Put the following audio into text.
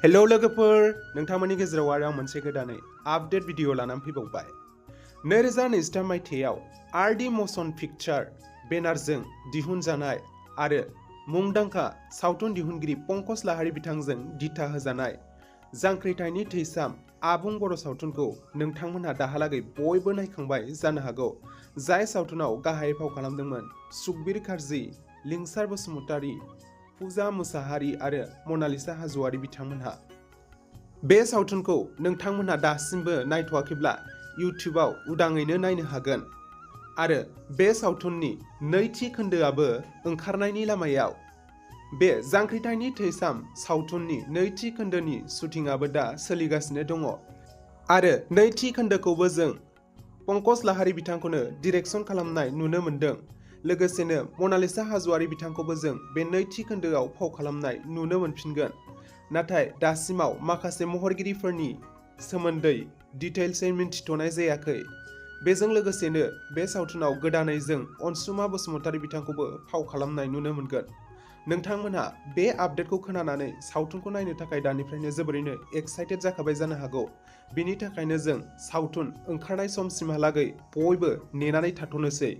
Hello लोगोफोर नोंथांमोननि गेजेराव आरो आं मोनसे गोदानै आपडेट भिडिअ लानानै फैबावबाय 2023 मायथाइयाव आरडि मशन पिक्चार बेनारजों दिहुनजानाय आरो मुंदांखा सावथुन दिहुनगिरि पंकज लाहारी बिथांजों दिथा होजानाय जांख्रिथायनि थैसाम आबुं बर' सावथुनखौ नोंथांमोनहा दाहालागै बयबो नायखांबाय जानो हागौ जाय सावथुनाव गाहाय फाव खालामदोंमोन सुखबीर कार्जी लिंसार बसुमतारी फुजा मुसाहारि आरो मनालिसा हाज'वारी बिथांमोनहा बे सावथुनखौ नोंथांमोनहा दासिमबो नायथ'वाखैब्ला इउटिउबाव उदाङैनो नायनो हागोन आरो बे सावथुननि नैथि खोन्दोआबो ओंखारनायनि लामायाव बे जांख्रिथायनि थैसाम सावथुननि नैथि खोन्दोनि शुटिंआबो दा सोलिगासिनो दङ आरो नैथि खोन्दोखौबो जों पंकज लाहारी बिथांखौनो डिरेक्सन खालामनाय नुनो मोन्दों। लोगोसेनो मनालिसा हाज'वारी बिथांखौबो जों बे नैथि खोन्दोआव फाव खालामनाय नुनो मोनफिनगोन। नाथाय दासिमाव माखासे महरगिरिफोरनि सोमोन्दै डिटेल्सै मिन्थिथ'नाय जायाखै। बेजों लोगोसेनो बे सावथुनाव गोदानै जों अनसुमा बसुमतारी बिथांखौबो फाव खालामनाय नुनो मोनगोन। नोंथांमोनहा बे आपडेटखौ खोनानानै सावथुनखौ नायनो थाखाय दानिफ्रायनो जोबोरैनो एक्साइटेड जाखाबाय जानो हागौ। बिनि थाखायनो जों सावथुन ओंखारनाय समसिमहालागै बयबो नेनानै थाथ'नोसै।